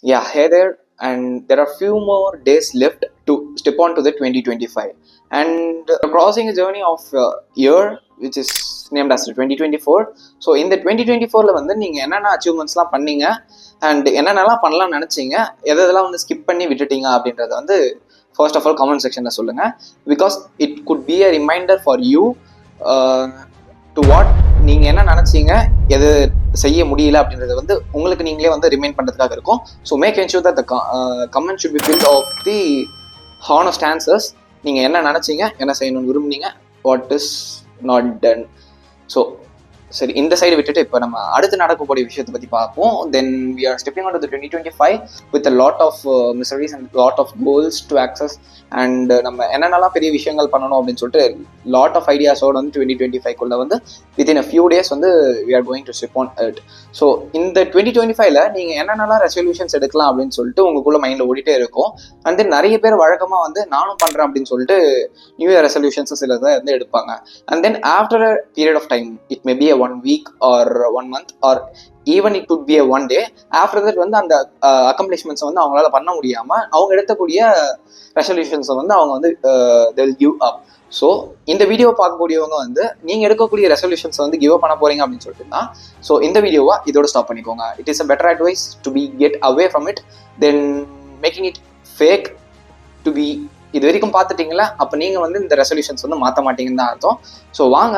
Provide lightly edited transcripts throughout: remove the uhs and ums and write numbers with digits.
Yeah, hey there, and there are few more days left to step on to the 2025, and crossing a journey of year which is named as 2024. So இந்த 2024ல வந்து நீங்கள் என்னென்ன அச்சீவ்மெண்ட்ஸ்லாம் பண்ணீங்க and என்னென்னலாம் பண்ணலாம்னு நினச்சிங்க, எதெல்லாம் வந்து ஸ்கிப் பண்ணி விட்டுட்டீங்க அப்படின்றத வந்து ஃபர்ஸ்ட் ஆஃப் ஆல் கமெண்ட் செக்ஷனில் சொல்லுங்கள். Because it could be a reminder for you to what நீங்கள் என்ன நினச்சிங்க, எது செய்ய முடியல அப்படின்றது வந்து உங்களுக்கு நீங்களே வந்து ரிமைண்ட் பண்ணுறதுக்காக இருக்கும். So make ensure that the comment should be filled of the honest answers. நீங்கள் என்ன நினச்சிங்க, என்ன செய்யணும்னு விரும்புனீங்க, what is not done. So சரி, இந்த சைடு விட்டுட்டு இப்போ நம்ம அடுத்து நடக்கக்கூடிய விஷயத்தை பற்றி பார்ப்போம். Then we are stepping on to 2025 with a lot of miseries and lot of goals to access. And நம்ம என்னென்னலாம் பெரிய விஷயங்கள் பண்ணணும் அப்படின்னு சொல்லிட்டு லாட் ஆஃப் ஐடியாஸோடு வந்து 2025 வந்து வித்தின் அ ஃபியூ டேஸ் வந்து we are going to step on it. So இந்த 2025ல நீங்கள் என்னென்னலாம் ரெசல்யூஷன்ஸ் எடுக்கலாம் அப்படின்னு சொல்லிட்டு உங்களுக்குள்ள மைண்டில் ஓடிட்டே இருக்கும். அண்ட் தென் நிறைய பேர் வழக்கமாக வந்து நானும் பண்ணுறேன் அப்படின்னு சொல்லிட்டு நியூ இயர் ரெசல்யூஷன்ஸ் சிலதை வந்து எடுப்பாங்க. And then after a period of time, it may be a 1 week or 1 month or even it could be a 1 day, after that வந்து அந்த அக்கம்ப்ளிஷ்மெண்ட்ஸை வந்து அவங்களால பண்ண முடியாமல் அவங்க எடுக்கக்கூடிய ரெசல்யூஷன்ஸை வந்து அவங்க வந்து they will give up. So இந்த வீடியோ பார்க்கக்கூடியவங்க வந்து நீங்கள் எடுக்கக்கூடிய ரெசல்யூஷன்ஸ் வந்து கிவ் அப் பண்ண போறீங்க அப்படின்னு சொல்லிட்டுனா, ஸோ இந்த வீடியோவை இதோட ஸ்டாப் பண்ணிக்கோங்க. It is a better advice to be get away from it then making it fake to be. இது வரைக்கும் பார்த்துட்டீங்களா, அப்போ நீங்கள் வந்து இந்த ரெசல்யூஷன்ஸ் வந்து மாற்ற மாட்டீங்கன்னு தான் அர்த்தம். ஸோ வாங்க,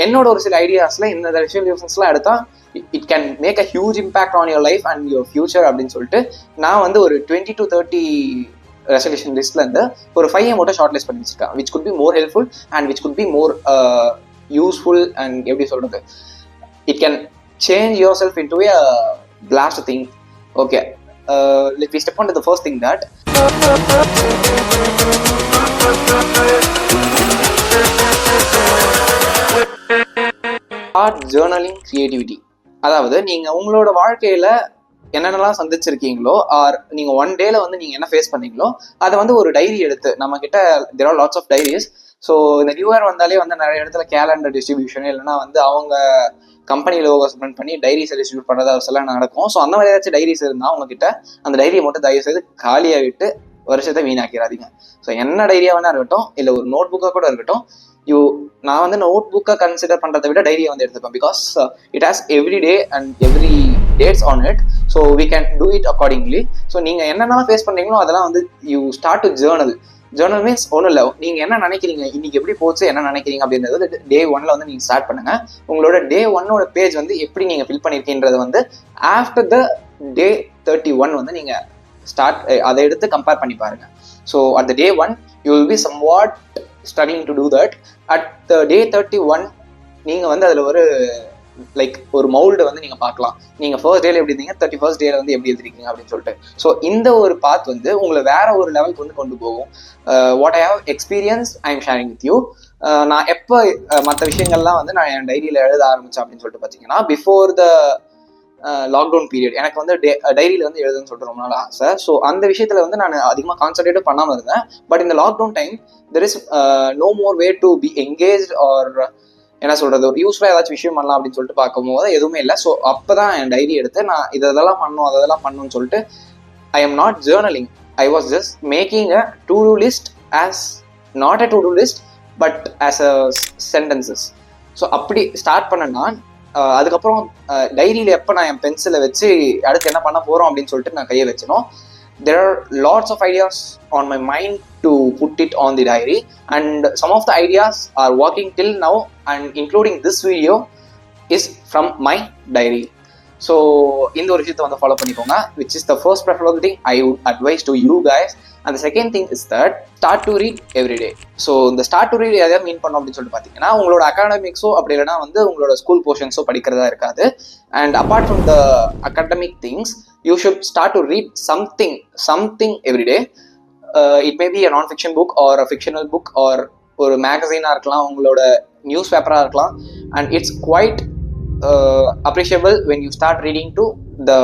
என்னோட ஒரு சில ஐடியாஸில் இந்த ரெசல்யூஷன்ஸ்லாம் எடுத்தால் it can make a huge impact on your life and your future அப்படின்னு சொல்லிட்டு நான் வந்து ஒரு 20 to 30 ரெசல்யூஷன் லிஸ்ட்லேருந்து ஒரு 5 மட்டும் ஷார்ட் லிஸ்ட் பண்ணி வச்சிருக்கேன். Which could be more helpful and which could be more useful and எப்படி சொல்கிறது, it can change your self in to a blast thing. Okay, let me step on to the first thing that start journaling creativity. அதாவது நீங்கள் உங்களோட வாழ்க்கையில் என்னென்னலாம் சந்திச்சிருக்கீங்களோ R நீங்கள் 1 டேல வந்து நீங்கள் என்ன ஃபேஸ் பண்ணீங்களோ அதை வந்து ஒரு டைரி எடுத்து, நம்ம கிட்ட there are lots of diaries. So இந்த நியூ இயர் வந்தாலே வந்து நிறைய இடத்துல கேலண்டர் டிஸ்ட்ரிபியூஷன் இல்லைன்னா வந்து அவங்க கம்பெனி லோகோ ஸ்பெண்ட் பண்ணி டைரிஸை டிஸ்ட்ரிபியூட் பண்ணுறது அதெல்லாம் நடக்கும். ஸோ அந்த மாதிரி ஏதாச்சும் டைரிஸ் இருந்தால் அவங்ககிட்ட அந்த டைரியை மட்டும் தயவு செய்து காலியாக விட்டு வருஷத்தை வீணாக்கிறாதீங்க. ஸோ என்ன டைரியாக வேணா இருக்கட்டும், இல்லை ஒரு நோட் புக்காக கூட இருக்கட்டும், நான் வந்து நோட் புக்கை கன்சிடர் பண்ணுறதை விட டைரியை வந்து எடுத்துப்பேன். Because it has every day and every dates on it. So we can do it accordingly. So நீங்கள் என்னென்னலாம் ஃபேஸ் பண்ணுறீங்களோ அதெல்லாம் வந்து you start to journal. Journal means ஒன்றும் இல்லை, நீங்கள் என்ன நினைக்கிறீங்க, இன்னைக்கு எப்படி போச்சு, என்ன நினைக்கிறீங்க அப்படின்றது வந்து டே 1ல வந்து நீங்கள் ஸ்டார்ட் பண்ணுங்க. உங்களோட டே 1ஓட பேஜ் வந்து எப்படி நீங்கள் ஃபில் பண்ணியிருக்கீன்றது வந்து ஆஃப்டர் த டே 31 வந்து நீங்கள் ஸ்டார்ட் அதை எடுத்து கம்பேர் பண்ணி பாருங்க. So at the day 1 you will be somewhat struggling to do that. At the day 31 நீங்கள் வந்து அதில் ஒரு லைக் ஒரு மவுல்டு வந்து நீங்கள் பார்க்கலாம். நீங்கள் ஃபர்ஸ்ட் டேல எப்படி இருந்தீங்க, 31st டேல வந்து எப்படி எழுதிருக்கீங்க அப்படின்னு சொல்லிட்டு. ஸோ இந்த ஒரு பாத் வந்து உங்களை வேற ஒரு லெவலுக்கு வந்து கொண்டு போகும். What I have experience I am sharing with you. நான் எப்போ மற்ற விஷயங்கள்லாம் வந்து நான் என் டைரியில் எழுத ஆரம்பித்தேன் அப்படின்னு சொல்லிட்டு பார்த்தீங்கன்னா, பிஃபோர் த லாக்டவுன் பீரியட் எனக்கு வந்து டைரியில் வந்து எழுதுன்னு சொல்லிட்டு ரொம்ப நாள் ஆசை. ஸோ அந்த விஷயத்தில் வந்து நான் அதிகமாக கான்சன்ட்ரேட்டும் பண்ணாமல் இருந்தேன். பட் இந்த lockdown time there is no more way to be engage or என்ன சொல்கிறது, ஒரு யூஸ்ஃபுல்லாக ஏதாச்சும் விஷயம் பண்ணலாம் அப்படின்னு சொல்லிட்டு பார்க்கும்போது எதுவுமே இல்லை. ஸோ அப்போ தான் என் டைரி எடுத்து நான் இதெல்லாம் பண்ணணும் அதெல்லாம் பண்ணணும்னு சொல்லிட்டு I am not journaling, I was just making a to do list as not a to do list but as a sentences. So அப்படி ஸ்டார்ட் பண்ணேன்னா அதுக்கப்புறம் டைரியில் எப்போ நான் என் பென்சிலை வச்சு அடுத்து என்ன பண்ண போகிறோம் அப்படின்னு சொல்லிட்டு நான் கையை வச்சனும், there are lots of ideas on my mind to put it on the diary, and some of the ideas are working till now, and including this video is from my diary. So இந்த ஒரு விஷயத்தை வந்து follow பண்ணிக்கோங்க, which is the first preferable thing I would advise to you guys. And the second thing is that start to read every day. So இந்த start to read எதாவது மீன் பண்ணோம் அப்படின்னு சொல்லிட்டு பார்த்தீங்கன்னா, உங்களோட அகாடமிக்ஸோ அப்படி இல்லைனா வந்து உங்களோட ஸ்கூல் போர்ஷன்ஸோ படிக்கிறதா இருக்காது. And apart from the academic things you should start to read something every day. It may be a non-fiction book or a fictional book or ஒரு மேகசைனாக இருக்கலாம், உங்களோட நியூஸ் பேப்பராக இருக்கலாம். And it's quite appreciable when you start reading to the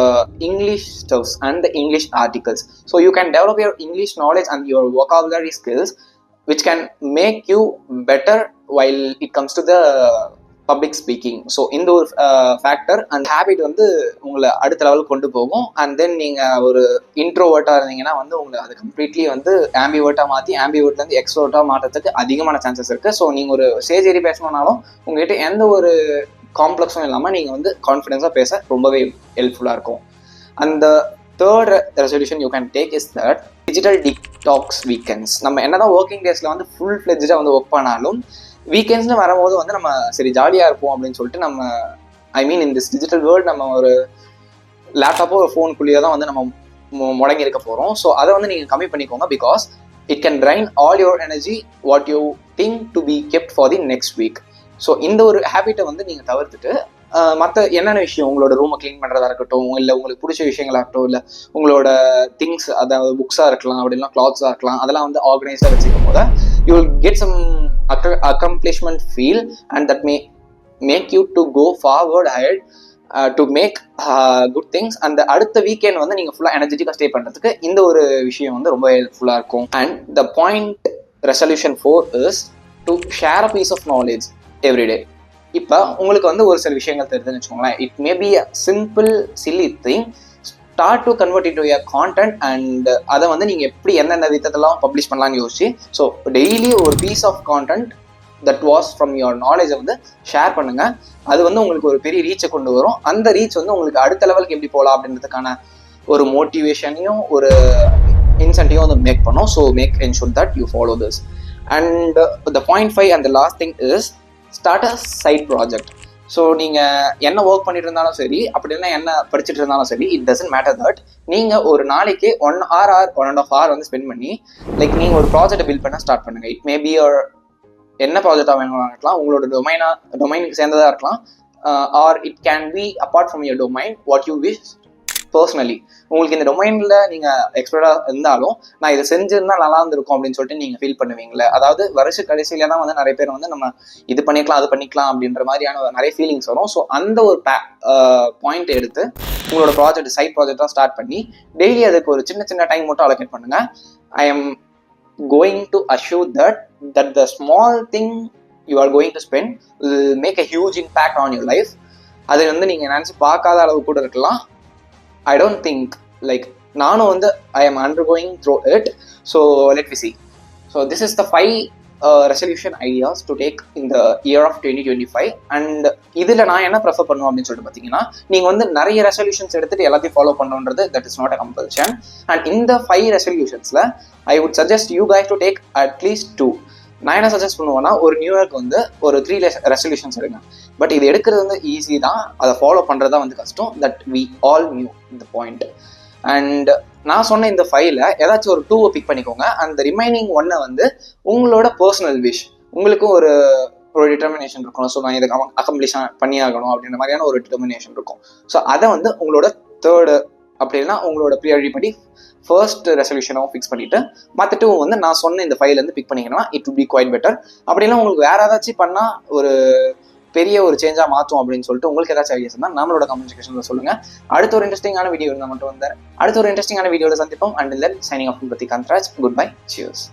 English stuffs and the English articles. So you can develop your English knowledge and your vocabulary skills which can make you better while it comes to the public speaking. So இந்த ஒரு factor and habit வந்து உங்களை அடுத்த லெவலுக்கு கொண்டு போகும். And then நீங்கள் ஒரு இன்ட்ரோவர்ட்டாக இருந்தீங்கன்னா வந்து உங்களை அது கம்ப்ளீட்லி வந்து ஆம்பிவர்ட்டாக மாற்றி ஆம்பிவர்ட்லேருந்து எக்ஸ்ட்ரோவர்ட்டாக மாற்றத்துக்கு அதிகமான சான்சஸ் இருக்குது. ஸோ நீங்கள் ஒரு ஸ்டேஜ் ஏறி பேசணும்னாலும் உங்ககிட்ட எந்த ஒரு காம்ப்ளெக்ஸும் இல்லாமல் நீங்கள் வந்து கான்ஃபிடென்ஸாக பேச ரொம்பவே ஹெல்ப்ஃபுல்லாக இருக்கும். அந்த third resolution you can take is that digital detox weekends. நம்ம என்னதான் ஒர்க்கிங் டேஸில் வந்து ஃபுல் ஃப்ளெஜ்டாக வந்து ஒர்க் பண்ணாலும் வீக்கெண்ட்ஸ்னு வரும்போது வந்து நம்ம சரி ஜாலியாக இருப்போம் அப்படின்னு சொல்லிட்டு நம்ம இன் திஸ் டிஜிட்டல் வேர்ல்டு நம்ம ஒரு லேப்டாப்போ ஒரு ஃபோனுக்குள்ளேயே தான் வந்து நம்ம முடங்கி இருக்க போகிறோம். ஸோ அதை வந்து நீங்கள் கம்மி பண்ணிக்கோங்க. Because it can drain all your energy what you think to be kept for the next week. So இந்த ஒரு ஹேபிட்டை வந்து நீங்கள் தவிர்த்துட்டு மற்ற என்னென்ன விஷயம், உங்களோட ரூமை க்ளீன் பண்ணுறதா இருக்கட்டும், இல்லை உங்களுக்கு பிடிச்ச விஷயங்களாக இருக்கட்டும், இல்லை உங்களோட திங்ஸ், அதாவது புக்ஸாக இருக்கலாம், அப்படின்னா கிளாத்ஸாக இருக்கலாம், அதெல்லாம் வந்து ஆர்கனைஸ்டாக வச்சுக்கும் போது you will get some accomplishment feel and that make you to go forward ahead to make good things. அந்த அடுத்த வீக்கெண்ட் வந்து நீங்கள் ஃபுல்லாக எனர்ஜெட்டிக்காக ஸ்டே பண்ணுறதுக்கு இந்த ஒரு விஷயம் வந்து ரொம்ப ஹெல்ப்ஃபுல்லாக இருக்கும். And the point resolution 4 is to share a piece of knowledge everyday. இப்போ உங்களுக்கு வந்து ஒரு சில விஷயங்கள் தெரியுதுன்னு வச்சுக்கோங்களேன். It may be a simple silly thing, start to convert into your content. And அதை வந்து நீங்கள் எப்படி எந்தெந்த விதத்தெல்லாம் பப்ளிஷ் பண்ணலாம்னு யோசிச்சு, ஸோ டெய்லி ஒரு piece of content that was from your நாலேஜை வந்து ஷேர் பண்ணுங்க. அது வந்து உங்களுக்கு ஒரு பெரிய ரீச்சை கொண்டு வரும். அந்த ரீச் வந்து உங்களுக்கு அடுத்த லெவலுக்கு எப்படி போகலாம் அப்படின்றதுக்கான ஒரு மோட்டிவேஷனையும் ஒரு இன்சென்டிவும் வந்து மேக் பண்ணும். So make ensure that you follow this. And the point 5 and the last thing is start a side project. So நீங்கள் என்ன ஒர்க் பண்ணிட்டு இருந்தாலும் சரி, அப்படின்னா என்ன படிச்சுட்டு இருந்தாலும் சரி, இட் டசன்ட் மேட்டர் தட் நீங்கள் ஒரு நாளைக்கு 1 hour or 1.5 hour வந்து ஸ்பெண்ட் பண்ணி லைக் நீங்கள் ஒரு ப்ராஜெக்ட் பில்ட் பண்ண ஸ்டார்ட் பண்ணுங்க. இட் மே பி என்ன ப்ராஜெக்டாக வேணும்னா இருக்கலாம், உங்களோட டொமைனுக்கு சேர்ந்ததாக இருக்கலாம், R it can be apart from your domain what you wish personally. உங்களுக்கு இந்த டொமைனில் நீங்கள் எக்ஸ்பர்ட்டாக இருந்தாலும் நான் இதை செஞ்சிருந்தா நல்லா இருந்திருக்கும் அப்படின்னு சொல்லிட்டு நீங்கள் ஃபீல் பண்ணுவீங்களே. அதாவது வருஷ கடைசியில தான் வந்து நிறைய பேர் வந்து நம்ம இது பண்ணிக்கலாம் அது பண்ணிக்கலாம் அப்படின்ற மாதிரியான நிறைய ஃபீலிங்ஸ் வரும். ஸோ அந்த ஒரு பாயிண்ட் எடுத்து உங்களோட ப்ராஜெக்ட் சைட் ப்ராஜெக்டாக ஸ்டார்ட் பண்ணி டெய்லி அதுக்கு ஒரு சின்ன சின்ன டைம் மட்டும் அலோகேட் பண்ணுங்க. I am going to assure that the small thing you are going to spend will make a huge impact on your life. அது வந்து நீங்கள் நினச்சி பார்க்காத அளவு கூட இருக்கலாம். I don't think like நானும் வந்து I am undergoing through it. So let me see. So this is the 5 resolution ideas to take in the year of 2025. And இதில் நான் என்ன ப்ரெஃபர் பண்ணுவோம் அப்படின்னு சொல்லிட்டு பார்த்தீங்கன்னா, நீங்கள் வந்து நிறைய ரெசல்யூஷன்ஸ் எடுத்துகிட்டு எல்லாத்தையும் ஃபாலோ பண்ணுன்றது that is not a compulsion. And இந்த 5 ரெசல்யூஷன்ஸில் I would suggest you guys to take at least 2. நான் என்ன சஜஸ்ட் பண்ணுவேன்னா, ஒரு நியூ இயர்க்கு வந்து ஒரு 3 ரெசல்யூஷன்ஸ் எடுங்க. பட் இது எடுக்கிறது வந்து ஈஸி தான், அதை ஃபாலோ பண்ணுறது தான் வந்து கஷ்டம். தட் வி ஆல் நியூ இந்த பாயிண்ட். அண்ட் நான் சொன்ன இந்த 5ல் ஏதாச்சும் ஒரு 2 பிக் பண்ணிக்கோங்க. அந்த ரிமைனிங் 1 வந்து உங்களோட பர்சனல் விஷ். உங்களுக்கும் ஒரு டிட்டர்மினேஷன் இருக்கணும். ஸோ நான் இதை அக்கம்ப்ளிஷ் பண்ணியாகணும் அப்படின்ற மாதிரியான ஒரு டிட்டர்மினேஷன் இருக்கும். ஸோ அதை வந்து உங்களோட தேர்டு அப்படின்னா உங்களோட ப்ரியாரிட்டி படி ஃபர்ஸ்ட் ரெசல்யூஷனாகவும் ஃபிக்ஸ் பண்ணிட்டு மற்ற வந்து நான் சொன்ன இந்த 5லேருந்து பிக் பண்ணிங்கன்னா it will be quite better. அப்படின்னா உங்களுக்கு வேற ஏதாச்சும் பண்ணால் ஒரு பெரிய ஒரு சேஞ்சாக மாற்றும் அப்படின்னு சொல்லிட்டு உங்களுக்கு ஏதாச்சும் ஐடியாஸ் இருந்தால் நம்மளோட கமெண்ட் செக்ஷனில் சொல்லுங்கள். அடுத்த ஒரு இன்ட்ரெஸ்டிங்கான வீடியோ இருந்தால் மட்டும் வந்தேன். அடுத்த ஒரு இன்ட்ரெஸ்டிங்கான வீடியோவில் சந்திப்போம். அண்ட் தென் சைனிங் ஆஃப் பத்தி காந்த்ராஜ். Good bye, cheers.